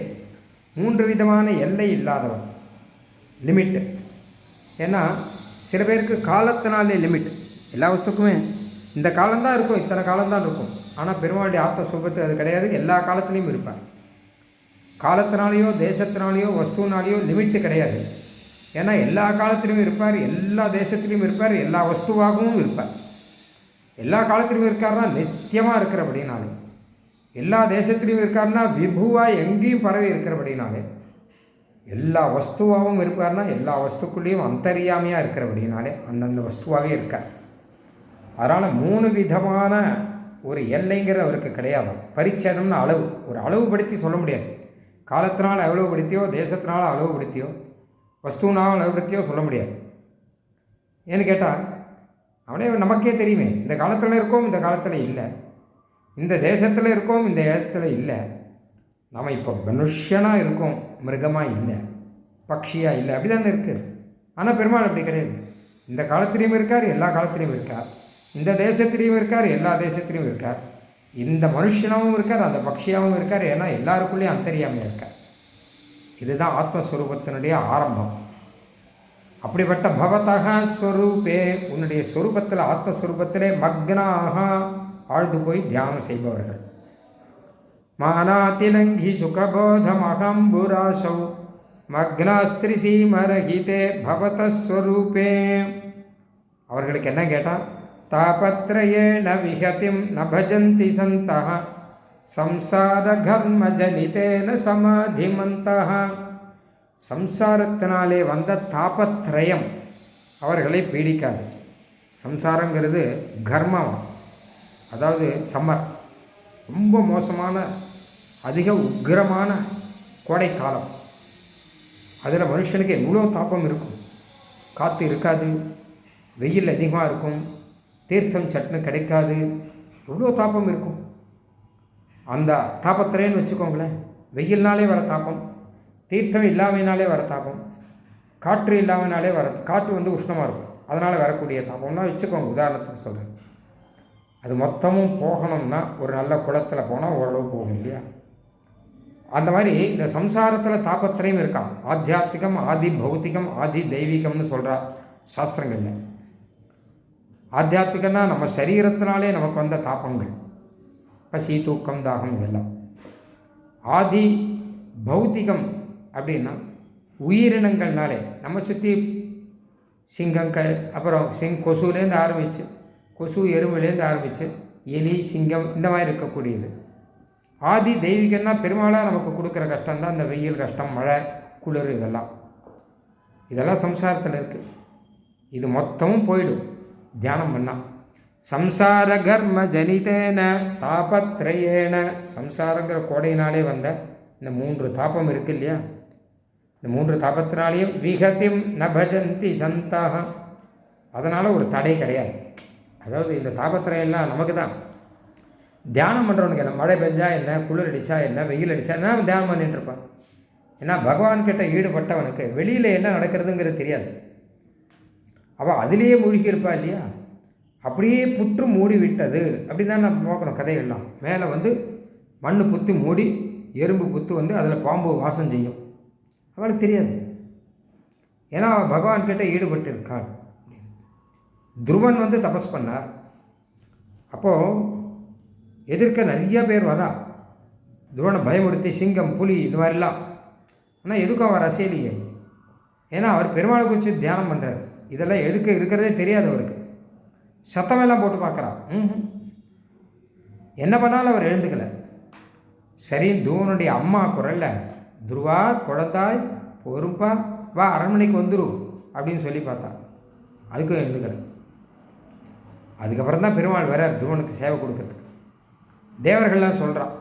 3 விதமான எல்லை இல்லாதவன், லிமிட்டு. ஏன்னா சில பேருக்கு காலத்தினாலே லிமிட். எல்லா வஸ்துக்குமே இந்த காலம்தான் இருக்கும், இத்தனை காலம்தான் இருக்கும். ஆனால் பெருமாளுடைய ஆத்மஸ்வரூபத்தில் அது கிடையாது, எல்லா காலத்துலேயும் இருப்பார். காலத்தினாலேயோ தேசத்தினாலேயோ வஸ்துனாலேயோ லிமிட்டு கிடையாது. ஏன்னா எல்லா காலத்திலையும் இருப்பார், எல்லா தேசத்துலேயும் இருப்பார், எல்லா வஸ்துவாகவும் இருப்பார். எல்லா காலத்திலையும் இருக்காருன்னா நித்தியமாக இருக்கிறபடினாலே, எல்லா தேசத்துலேயும் இருக்காருன்னா விபுவாக எங்கேயும் பரவி இருக்கிறபடினாலே, எல்லா வஸ்துவாகவும் இருப்பார்னா எல்லா வஸ்துக்குள்ளேயும் அந்தரியாமையாக இருக்கிறபடினாலே அந்தந்த வஸ்துவாகவே இருக்கார். அதனால் 3 விதமான ஒரு எல்லைங்கிறது அவருக்கு கிடையாது. பரிச்சேதம்னு அளவு, ஒரு அளவுபடுத்தி சொல்ல முடியாது. காலத்தினால் அளவுபடுத்தியோ, தேசத்தினால் அளவுபடுத்தியோ, வஸ்துனால் அளவுபடுத்தியோ சொல்ல முடியாது. ஏன்னு கேட்டால் அவனே நமக்கே தெரியுமே, இந்த காலத்தில் இருக்கோம், இந்த காலத்தில் இல்லை, இந்த தேசத்தில் இருக்கோம், இந்த தேசத்தில் இல்லை. நாம் இப்போ மனுஷனாக இருக்கோம், மிருகமாக இல்லை, பக்ஷியாக இல்லை, அப்படி தானே இருக்குது. ஆனால் பெருமாள் அப்படி கிடையாது. இந்த காலத்திலையும் இருக்கார், எல்லா காலத்திலையும் இருக்கார். இந்த தேசத்திலையும் இருக்கார், எல்லா தேசத்திலையும் இருக்கார். இந்த மனுஷனாகவும் இருக்கார், அந்த பக்ஷியாகவும் இருக்கார். ஏன்னா எல்லாருக்குள்ளேயும் அந்தரியாமையாக இருக்கார். இதுதான் ஆத்மஸ்வரூபத்தினுடைய ஆரம்பம். அப்படிப்பட்ட பவதக ஸ்வரூபே, உன்னுடைய ஸ்வரூபத்தில், ஆத்மஸ்வரூபத்திலே மக்னாக ஆழ்ந்து போய் தியானம் செய்பவர்கள். மானாதிலங்கி சுகபோதமஹம்புராசௌ மக்னாஸ்திரிசீமரஹிதே பவதஸ்வரூபே. அவர்களுக்கு என்ன கேட்டால், தாபத்ரயேண விஹதிம் ந பஜந்தி சந்தः சம்சாரகர்மஜனிதேன சமாதிமந்தः. சம்சாரத்தினாலே வந்த தாபத்ரயம் அவர்களை பீடிக்காது. சம்சாரங்கிறது கர்மம், அதாவது சம்மர், ரொம்ப மோசமான அதிக உக்கிரமான கோடைக்காலம். அதில் மனுஷனுக்கு எவ்வளோ தாபம் இருக்கும். காற்று இருக்காது, வெயில் அதிகமாக இருக்கும், தீர்த்தம் சட்னு கிடைக்காது, எவ்வளோ தாபம் இருக்கும். அந்த தாபத்திரேன்னு வச்சுக்கோங்களேன். வெயில்னாலே வர தாபம், தீர்த்தம் இல்லாமையினாலே வர தாபம், காற்று இல்லாமனாலே வர, காற்று வந்து உஷ்ணமாக இருக்கும், அதனால் வரக்கூடிய தாபம்னா வச்சுக்கோங்க, உதாரணத்துக்கு சொல்கிறேன். அது மொத்தமும் போகணும்னா ஒரு நல்ல குளத்தில் போனால் ஓரளவு போகும் இல்லையா? அந்த மாதிரி இந்த சம்சாரத்தில் தாபத்திரையும் இருக்கான். ஆத்தியாத்மிகம், ஆதி பௌத்திகம், ஆதி தெய்வீகம்னு சொல்கிறா சாஸ்திரங்கள்ல. ஆத்தியாத்மிகம்னா நம்ம சரீரத்தினாலே நமக்கு வந்த தாபங்கள், பசி, தூக்கம், தாகம், இதெல்லாம். ஆதி பௌத்திகம் அப்படின்னா உயிரினங்கள்னாலே நம்ம சுற்றி சிங்கங்கள், அப்புறம் கொசுலேருந்து ஆரம்பித்து, கொசு எறும்புலேருந்து ஆரம்பித்து எலி, சிங்கம், இந்த மாதிரி இருக்கக்கூடியது. ஆதி தெய்வீகம்னா பெருமாளாக நமக்கு கொடுக்குற கஷ்டம்தான் இந்த வெயில் கஷ்டம், மழை, குளிர், இதெல்லாம் சம்சாரத்தில் இருக்குது. இது மொத்தமும் போயிடும் தியானம் பண்ணால். சம்சார கர்ம ஜனிதேன தாபத்ரயேன, சம்சாரங்கிற கோடையினாலே வந்த இந்த 3 தாபம் இருக்குது இல்லையா? இந்த 3 தாபத்தினாலேயும் விகதிம் ந பஜந்தி சந்தாக, அதனால் ஒரு தடை கிடையாது. அதாவது இந்த தாபத்திரையெல்லாம் நமக்கு தான். தியானம் பண்ணுறவனுக்கு என்ன, மழை பெஞ்சா என்ன, குளிர் அடித்தா என்ன, வெயில் அடித்தா என்ன, தியானம் பண்ணிட்டு இருப்பான். ஏன்னா பகவான்கிட்ட ஈடுபட்டவனுக்கு வெளியில் என்ன நடக்கிறதுங்கிறது தெரியாது. அவள் அதிலேயே மூழ்கியிருப்பா இல்லையா? அப்படியே புற்று மூடி விட்டது அப்படின்னு தான் நம்ம பார்க்குறோம் கதைகள்லாம். மேலே வந்து மண் புத்து மூடி, எறும்பு புத்து வந்து அதில் பாம்பு வாசம் செய்யும், அவளுக்கு தெரியாது. ஏன்னா அவள் பகவான்கிட்ட ஈடுபட்டு இருக்காள். துருவன் வந்து தபஸ் பண்ணார். அப்போது எதிர்க்க நிறைய பேர் வரா, துருவனை பயமுறுத்தி, சிங்கம், புலி, இந்த மாதிரிலாம். ஆனால் எதுக்கும் அவர் ரசியலையே. ஏன்னா அவர் பெருமாளை குறித்து தியானம் பண்ணுறார். இதெல்லாம் எதுக்க இருக்கிறதே தெரியாது அவருக்கு. சத்தமெல்லாம் போட்டு பார்க்குறா, என்ன பண்ணாலும் அவர் எழுந்துக்கலை. சரி, துருவனுடைய அம்மா குரலில், துருவா குழந்தாய் பொறுப்பா வா, அரண்மனைக்கு வந்துரு அப்படின்னு சொல்லி பார்த்தா, அதுக்கும் எழுந்துக்கலை. அதுக்கப்புறம் தான் பெருமாள் வரார் துருவனுக்கு சேவை கொடுக்கறதுக்கு. தேவர்கள்லாம் சொல்கிறான்,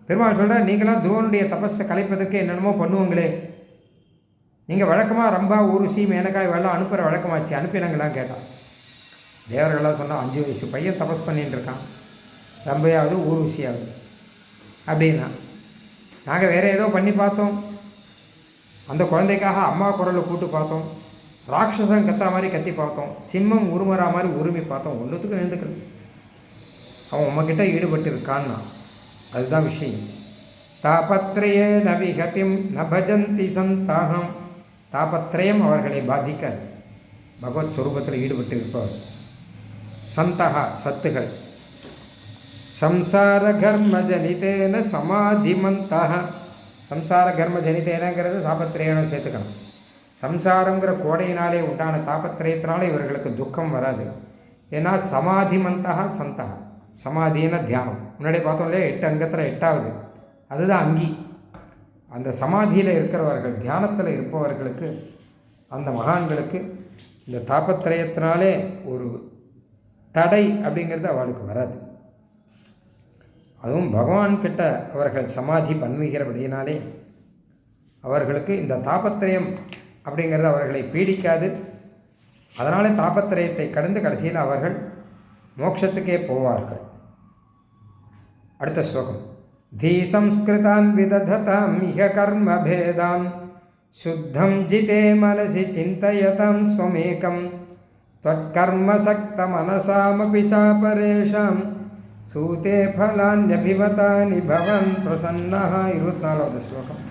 பெருமாள் சொல்கிறார், நீங்களாம் துருவனுடைய தபஸை கலைப்பதற்கு என்னென்னமோ பண்ணுவோங்களே, நீங்கள் வழக்கமாக ரம்பா, ஊருசி, மேனக்காய் வெள்ளம் அனுப்புகிற வழக்கமாச்சு, அனுப்பினாங்களாம் கேட்டான். தேவர்கள்லாம் சொன்னால் 5 வயசு பையன் தபஸ் பண்ணிட்டு இருக்கான், ரம்பையாவது ஊர்வசியாவது அப்படின்னா. நாங்கள் வேறு ஏதோ பண்ணி பார்த்தோம், அந்த குழந்தைக்காக அம்மா குரலை கூட்டு பார்த்தோம், ராட்சசம் கத்துற மாதிரி கத்தி பார்த்தோம், சிம்மம் உருமுறா மாதிரி உரிமை பார்த்தோம், ஒன்றுத்துக்கும் எழுந்துக்கிறது. அவன் உம்மக்கிட்ட ஈடுபட்டு இருக்கான்னா அதுதான் விஷயம். தாபத்ரயே நவிகதிம் ந பஜந்தி சந்தாகம், தாபத்ரயம் அவர்களை பாதிக்காது, பகவத் ஸ்வரூபத்தில் ஈடுபட்டு இருப்பவர். சந்தகா சத்துகள். சம்சார கர்ம ஜனிதேன சமாதிமந்தாக, சம்சார கர்ம ஜனிதேனங்கிறது தாபத்திரேன சேர்த்துக்கணும். சம்சாரங்கிற கோடையினாலே உண்டான தாபத்திரயத்தினால இவர்களுக்கு துக்கம் வராது. ஏன்னா சமாதிமந்தாக சந்தகா, சமாதின தியானம். முன்னாடி பார்த்தோம் இல்லையா, 8 அங்கத்தில் 8வது அதுதான் அங்கி. அந்த சமாதியில் இருக்கிறவர்கள், தியானத்தில் இருப்பவர்களுக்கு, அந்த மகான்களுக்கு இந்த தாபத்திரயத்தினாலே ஒரு தடை அப்படிங்கிறது அவளுக்கு வராது. அதுவும் பகவான்கிட்ட அவர்கள் சமாதி பண்ணுகிறபடியினாலே அவர்களுக்கு இந்த தாபத்திரயம் அப்படிங்கிறது அவர்களை பீடிக்காது. அதனாலே தாபத்திரயத்தை கடந்து கடைசியில் அவர்கள் மோட்சத்துக்கே போவார்கள். அடுத்த ஸ்லோகம். धी संस्कृतान् विदधताम् इह कर्मभेदान् शुद्धं जिते मनसि चिन्तयतां स्वमेकं त्वत्कर्मसक्तमनसामपि चापरेषां सूते फलान्यभिवतानि भवन् प्रसन्नः. 24வது ஸ்லோகம்.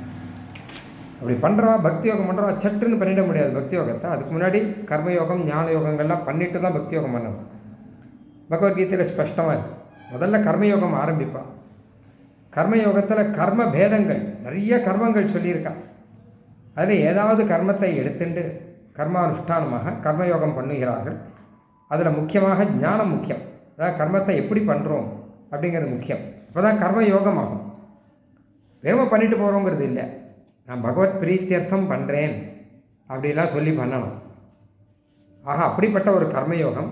அப்படி பண்ணுறவா பக்தி யோகம் பண்ணுறவா சட்டுன்னு பண்ணிட முடியாது பக்தி யோகத்தை. அதுக்கு முன்னாடி கர்மயோகம், ஞான யோகங்கள்லாம் பண்ணிட்டு தான் பக்தி யோகம் பண்ணணும். பகவத்கீதையில் ஸ்பஷ்டமாக இருக்குது. முதல்ல கர்மயோகம் ஆரம்பிப்பான். கர்மயோகத்தில் கர்ம பேதங்கள், நிறைய கர்மங்கள் சொல்லியிருக்கான். அதில் ஏதாவது கர்மத்தை எடுத்துட்டு கர்மானுஷ்டானமாக கர்மயோகம் பண்ணுகிறார்கள். அதில் முக்கியமாக ஞானம் முக்கியம். அதாவது கர்மத்தை எப்படி பண்ணுறோம் அப்படிங்கிறது முக்கியம். அப்போ தான் கர்மயோகமாகும். வெறுமை பண்ணிட்டு போகிறோங்கிறது இல்லை. நான் பகவத் பிரீத்தியர்த்தம் பண்ணுறேன் அப்படிலாம் சொல்லி பண்ணணும். ஆக அப்படிப்பட்ட ஒரு கர்மயோகம்.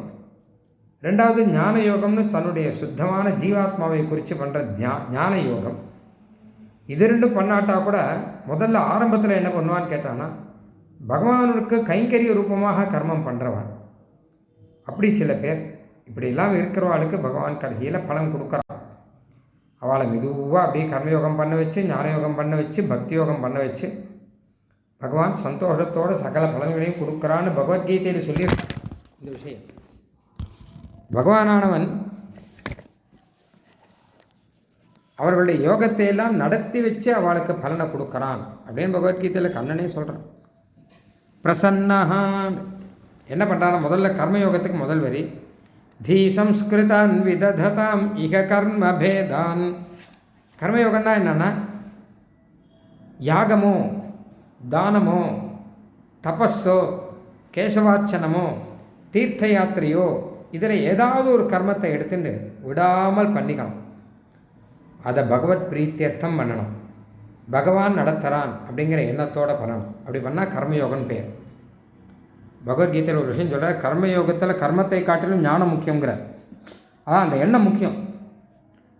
ரெண்டாவது ஞான யோகம்னு தன்னுடைய சுத்தமான ஜீவாத்மாவை குறித்து பண்ணுற ஞான யோகம். இது ரெண்டும் பண்ணாட்டா கூட முதல்ல ஆரம்பத்தில் என்ன பண்ணுவான்னு கேட்டான்னா, பகவானுக்கு கைங்கரிய ரூபமாக கர்மம் பண்ணுறவன். அப்படி சில பேர் இப்படிலாம் இருக்கிறவாளுக்கு பகவான் கடைசியில் பலன் கொடுக்குறான். அவளை மெதுவாக அப்படியே கர்மயோகம் பண்ண வச்சு, ஞானயோகம் பண்ண வச்சு, பக்தி யோகம் பண்ண வச்சு பகவான் சந்தோஷத்தோடு சகல பலன்களையும் கொடுக்குறான்னு பகவத்கீதையில் சொல்லியிருக்கான். இந்த விஷயம் பகவானானவன் அவர்களுடைய யோகத்தை எல்லாம் நடத்தி வச்சு அவளுக்கு பலனை கொடுக்குறான் அப்படின்னு பகவத்கீதையில் கண்ணனே சொல்கிறான். பிரசன்னஹான் என்ன பண்ணுறான்? முதல்ல கர்மயோகத்துக்கு முதல் வரி, தி சம்ஸ்கிருதான் விதததாம் இக கர்ம பேதான். கர்மயோகம்னா என்னன்னா, யாகமோ தானமோ தபஸோ கேசவார்ச்சனமோ தீர்த்த யாத்திரையோ இதில் ஏதாவது ஒரு கர்மத்தை எடுத்துட்டு விடாமல் பண்ணிக்கணும். அதை பகவத் பிரீத்தியர்த்தம் பண்ணணும். பகவான் நடத்துகிறான் அப்படிங்கிற எண்ணத்தோடு பண்ணணும். அப்படி பண்ணால் கர்மயோகம்னு பேர். பகவத்கீதையில் ஒரு விஷயம் சொல்கிறார், கர்மயோகத்தில் கர்மத்தை காட்டிலும் ஞானம் முக்கியங்கிறார். அதான் அந்த எண்ணம் முக்கியம்.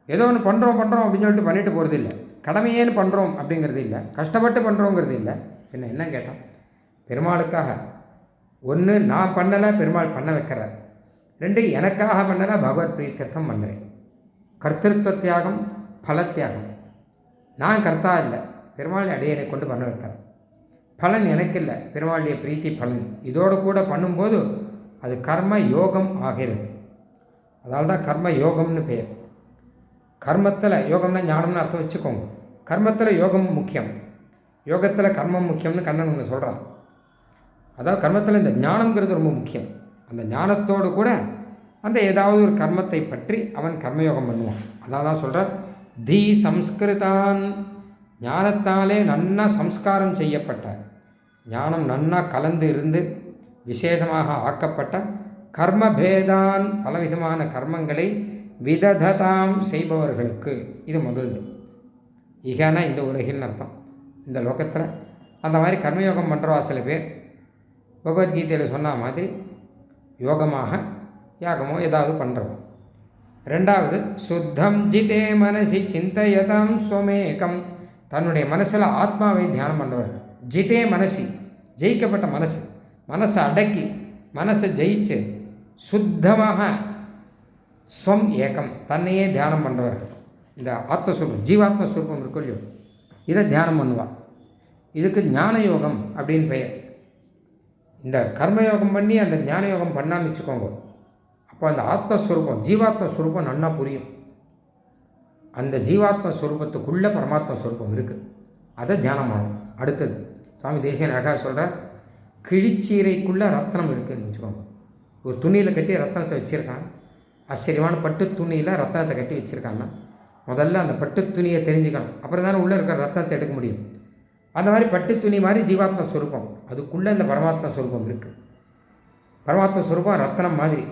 ஏதோ ஒன்று பண்ணுறோம் அப்படின்னு சொல்லிட்டு பண்ணிட்டு போகிறது இல்லை. கடமையேன்னு பண்ணுறோம் அப்படிங்கிறது இல்லை, கஷ்டப்பட்டு பண்ணுறோங்கிறது இல்லை. என்ன கேட்டால், பெருமாளுக்காக ஒன்று நான் பண்ணலை, பெருமாள் பண்ண வைக்கிறார். ரெண்டு எனக்காக பண்ணலை, பகவத் பிரீத்தியர்த்தம் பண்ணுறேன். கர்த்திருவ தியாகம், பலத்தியாகம். நான் கர்த்தா இல்லை, பெருமாள் அடியனை கொண்டு பண்ண வைக்கிறேன். பலன் எனக்கு இல்லை, பெருமாளுடைய பிரீத்தி பலன். இதோடு கூட பண்ணும்போது அது கர்ம யோகம் ஆகிறது. அதனால தான் கர்ம யோகம்னு பேர். கர்மத்தில் யோகம்னா ஞானம்னு அர்த்தம் வச்சுக்கோங்க. கர்மத்தில் யோகம் முக்கியம், யோகத்தில் கர்மம் முக்கியம்னு கண்ணன் ஒன்று சொல்கிறான். அதாவது கர்மத்தில் இந்த ஞானம்ங்கிறது ரொம்ப முக்கியம். அந்த ஞானத்தோடு கூட அந்த ஏதாவது ஒரு கர்மத்தை பற்றி அவன் கர்மயோகம் பண்ணுவான். அதனால தான் சொல்கிறார், தி சம்ஸ்கிருதான். ஞானத்தாலே நன்னா சம்ஸ்காரம் செய்யப்பட்ட, ஞானம் நன்னா கலந்து இருந்து விசேஷமாக ஆக்கப்பட்ட கர்மபேதான், பலவிதமான கர்மங்களை விதததாம் செய்பவர்களுக்கு. இது முதல்து. இகனா இந்த உலகில்னு அர்த்தம். இந்த லோகத்தில் அந்த மாதிரி கர்மயோகம் பண்ணுறவா சில பேர் பகவத்கீதையில் சொன்ன மாதிரி யோகமாக யாகமோ ஏதாவது பண்ணுறோம். ரெண்டாவது, சுத்தம் ஜிதே மனசி சிந்தையதாம் ஸ்வமேகம். தன்னுடைய மனசில் ஆத்மாவை தியானம் பண்ணுறவர்கள். ஜிதே மனசி, ஜெயிக்கப்பட்ட மனசு, மனசை அடக்கி மனசை ஜெயிச்சு சுத்தமாக ஸ்வம் ஏகம், தன்னையே தியானம் பண்ணுறவர்கள். இந்த ஆத்மஸ்வரூபம், ஜீவாத்மஸ்வரூபம் இருக்கும் இல்லையோ, இதை தியானம் பண்ணுவாள். இதுக்கு ஞான யோகம் அப்படின்னு பெயர். இந்த கர்மயோகம் பண்ணி அந்த ஞான யோகம் பண்ணான்னு வச்சுக்கோங்க, அப்போ அந்த ஆத்மஸ்வரூபம், ஜீவாத்மஸ்வரூபம் நன்னா புரியும். அந்த ஜீவாத்மஸ்வரூபத்துக்குள்ளே பரமாத்மஸ்வரூபம் இருக்குது, அதை தியானம் பண்ணணும். அடுத்தது சுவாமி தேசிகன் அழகாக சொல்கிறார், கிழிச்சீரைக்குள்ளே ரத்னம் இருக்குதுன்னு வச்சுக்கோங்க. ஒரு துணியில் கட்டி ரத்னத்தை வச்சுருக்காங்க, ஆச்சரியமான பட்டு துணியில் ரத்னத்தை கட்டி வச்சுருக்காங்க. முதல்ல அந்த பட்டு துணியை தெரிஞ்சுக்கணும், அப்புறம் தானே உள்ளே இருக்கிற ரத்னத்தை எடுக்க முடியும். அந்த மாதிரி பட்டு துணி மாதிரி ஜீவாத்ம ஸ்வரூபம், அதுக்குள்ளே இந்த பரமாத்ம ஸ்வரூபம் இருக்குது. பரமாத்ம ஸ்வரூபம் ரத்னம் மாதிரி.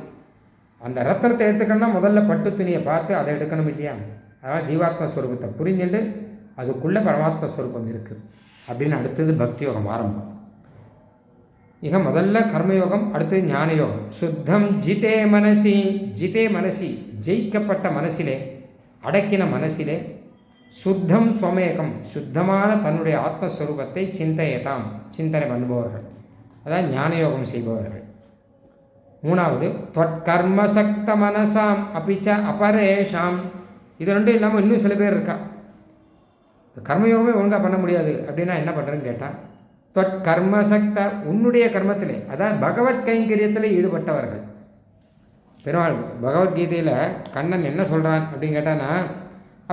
அந்த ரத்னத்தை எடுத்துக்கணும்னா முதல்ல பட்டு துணியை பார்த்து அதை எடுக்கணும் இல்லையா? அதனால் ஜீவாத்ம ஸ்வரூபத்தை புரிஞ்சுட்டு அதுக்குள்ளே பரமாத்ம ஸ்வரூபம் இருக்குது அப்படின்னு அடுத்தது பக்தி யோகம் ஆரம்பம். இக முதல்ல கர்மயோகம், அடுத்தது ஞான யோகம். சுத்தம் ஜிதே மனசி, ஜிதே மனசி, ஜெயிக்கப்பட்ட மனசிலே, அடக்கின மனசிலே, சுத்தம் ஸ்வமேகம், சுத்தமான தன்னுடைய ஆத்மஸ்வரூபத்தை சிந்தையதாம், சிந்தனை பண்ணுபவர்கள், அதாவது ஞானயோகம் செய்பவர்கள். மூணாவது, தொற்கர்மசக்த மனசாம் அபிச்ச அபரேஷாம். இது ரெண்டும் இல்லாமல் இன்னும் சில பேர் இருக்கா. கர்மயோகமே ஒழுங்காக பண்ண முடியாது அப்படின்னா என்ன பண்ணுறேன்னு கேட்டால், தொற்கர்மசக்த, உன்னுடைய கர்மத்திலே, அதாவது பகவத் கைங்கரியத்தில் ஈடுபட்டவர்கள். பெருமாள் பகவத்கீதையில் கண்ணன் என்ன சொல்கிறான் அப்படின்னு கேட்டான்னா,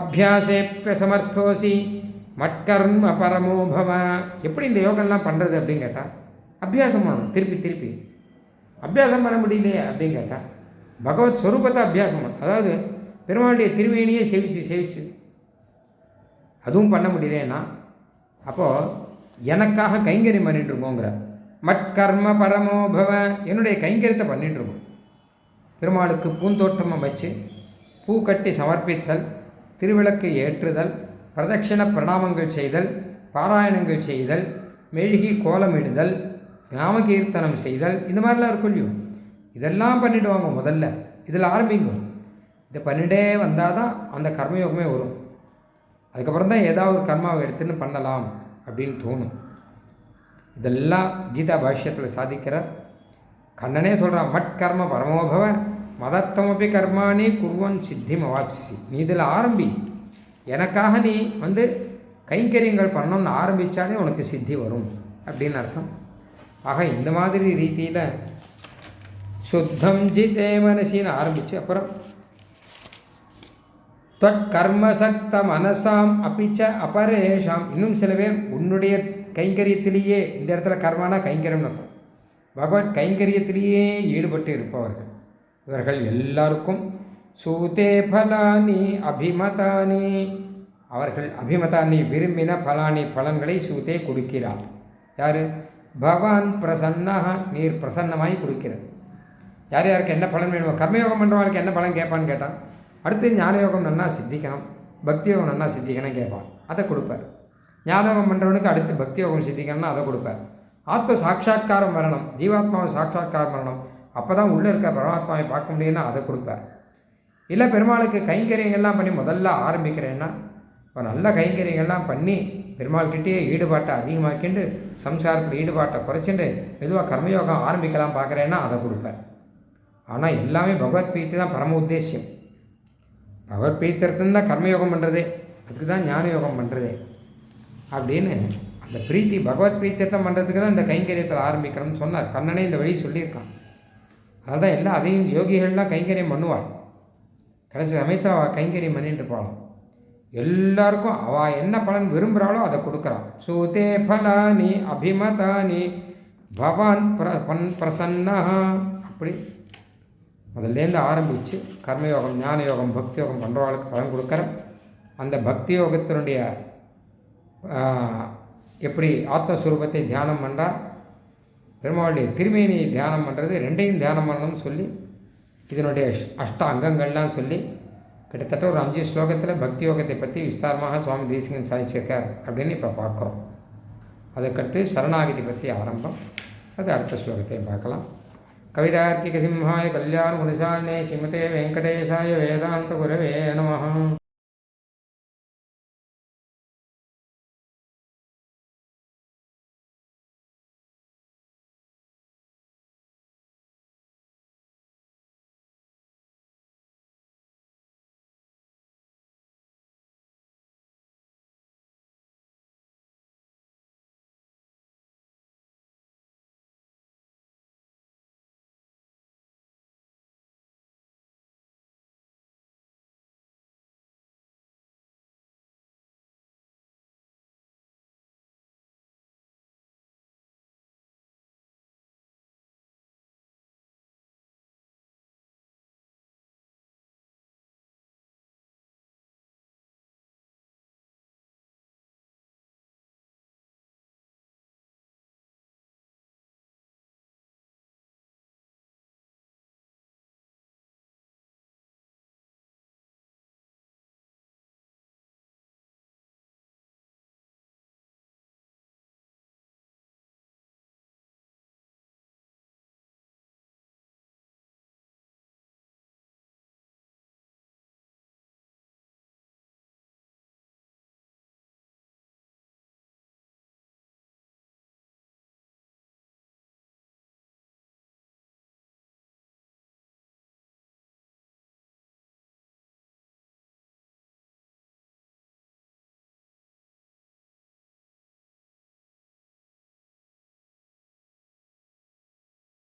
அபியாசேப்ய சமர்த்தோசி மட்கர்ம பரமோபவ. எப்படி இந்த யோகம்லாம் பண்ணுறது அப்படின்னு கேட்டால், அபியாசம் பண்ணணும். திருப்பி அபியாசம் பண்ண முடியலையே அப்படின்னு கேட்டால், பகவத் ஸ்வரூபத்தை அபியாசம் பண்ணணும். அதாவது பெருமாளுடைய திருவேணியை சேவிச்சு அதுவும் பண்ண முடியலன்னா அப்போது எனக்காக கைங்கரியம் பண்ணிட்டு இருக்கோங்கிற. மட்கர்ம பரமோபவ, என்னுடைய கைங்கரியத்தை பண்ணிட்டு இருக்கோம். பெருமாளுக்கு பூந்தோட்டம் அமைச்சு பூ கட்டி சமர்ப்பித்தல், திருவிளக்கு ஏற்றுதல், பிரதட்சிண பிரணாமங்கள் செய்தல், பாராயணங்கள் செய்தல், மெழுகி கோலமிடுதல், நாமகீர்த்தனம் செய்தல், இந்த மாதிரிலாம் இருக்கும் இல்லையோ, இதெல்லாம் பண்ணிவிடுவாங்க. முதல்ல இதில் ஆரம்பிங்க. இதை பண்ணிட்டே வந்தால் தான் அந்த கர்மயோகமே வரும். அதுக்கப்புறம் தான் ஏதாவது ஒரு கர்மாவை எடுத்துன்னு பண்ணலாம் அப்படின்னு தோணும். இதெல்லாம் கீதா பாஷ்யத்தில் சாதிக்கிற கண்ணனே சொல்கிறான், மட் கர்ம பரமோபவ மதர்த்தமப்பி கர்மானி குர்வன் சித்திம் அவாப்சிசி. நீ இதில் ஆரம்பி, எனக்காக நீ கைங்கரியங்கள் பண்ணணும்னு ஆரம்பித்தாலே உனக்கு சித்தி வரும் அப்படின்னு அர்த்தம். ஆக இந்த மாதிரி ரீதியில் சுத்தம் ஜிதே மனசின்னு ஆரம்பித்து அப்புறம் கர்மசக்த மனசாம் அப்பிச்ச அபரேஷாம். இன்னும் சில பேர் உன்னுடைய கைங்கரியத்திலேயே, இந்த இடத்துல கர்மானா கைங்கரியம் அர்த்தம், பகவத் கைங்கரியத்திலேயே ஈடுபட்டு இருப்பவர்கள் இவர்கள் எல்லாருக்கும் சூதே பலானி அபிமதானி, அவர்கள் அபிமதானி விரும்பின பலானி பலன்களை சூதே கொடுக்கிறார். யார்? பவான் பிரசன்னா, நீர் பிரசன்னமாய் கொடுக்கிறார். யார் யாருக்கு என்ன பலன் வேணுமோ, கர்மயோகம் பண்ணுறவங்களுக்கு என்ன பலன் கேட்பான்னு கேட்டான். அடுத்து ஞானயோகம் நன்னா சித்திக்கணும், பக்தி யோகம் நன்னா சித்திக்கணும் கேட்பான், அதை கொடுப்பார். ஞானயோகம் பண்ணுறவனுக்கு அடுத்து பக்தி யோகம் சித்திக்கணும்னா அதை கொடுப்பார். ஆத்ம சாட்சா்காரம் வரணும், ஜீவாத்மாவை சாட்சா்காரம் வரணும், அப்போ தான் உள்ளே இருக்க பரமாத்மாவை பார்க்க முடியும்னா அதை கொடுப்பார். இல்லை பெருமாளுக்கு கைங்கரியங்கள்லாம் பண்ணி முதல்ல ஆரம்பிக்கிறேன்னா, இப்போ நல்ல கைங்கரியங்கள்லாம் பண்ணி பெருமாள்கிட்டேயே ஈடுபாட்டை அதிகமாக்கிண்டு சம்சாரத்தில் ஈடுபாட்டை குறைச்சிண்டு மெதுவாக கர்மயோகம் ஆரம்பிக்கலாம் பார்க்குறேன்னா அதை கொடுப்பார். ஆனால் எல்லாமே பகவத் பிரீத்தி தான் பரம உத்தேசியம். பகவத் பிரீத்திரத்துன்னு தான் கர்மயோகம் பண்ணுறதே, அதுக்கு தான் ஞான யோகம் பண்ணுறதே அப்படின்னு அந்த பிரீத்தி பகவத் பிரீத்தியத்தை பண்ணுறதுக்கு தான் இந்த கைங்கரியத்தில் ஆரம்பிக்கணும்னு சொன்னார். கண்ணனே இந்த வழி சொல்லியிருக்கான். அதனால் தான் எல்லாம் அதையும் யோகிகள்லாம் கைங்கரியம் பண்ணுவாள். கடைசி சமயத்தில் அவள் கைங்கரியம் பண்ணிட்டு இருப்பாளாம். எல்லாருக்கும் அவள் என்ன பலன் விரும்புகிறாளோ அதை கொடுக்குறான். சூதே பலானி அபிமதானி பவான் பிரசன்னா. அப்படி முதல்லேருந்து ஆரம்பித்து கர்மயோகம், ஞான யோகம், பக்தி யோகம் பண்ணுறவாளுக்கு பலன் கொடுக்குற அந்த பக்தி யோகத்தினுடைய எப்படி ஆத்மஸ்வரூபத்தை தியானம் பண்ணுறார், பெருமாளுடைய திருமேனியை தியானம் பண்ணுறது, ரெண்டையும் தியானம் பண்ணணும்னு சொல்லி இதனுடைய அஷ்ட அங்கங்கள்லாம் சொல்லி கிட்டத்தட்ட ஒரு 5 ஸ்லோகத்தில் பக்தி யோகத்தை பற்றி விஸ்தாரமாக சுவாமி தேசிகன் சாதிச்சிருக்கார் அப்படின்னு இப்போ பார்க்குறோம். அதுக்கடுத்து சரணாகதி பற்றி ஆரம்பம், அது அடுத்த ஸ்லோகத்தையும் பார்க்கலாம். கவிதார்த்திக சிம்ஹாய கல்யாண குணசாலினே ஸ்ரீமதே வெங்கடேசாய வேதாந்த குரவே நமஹ.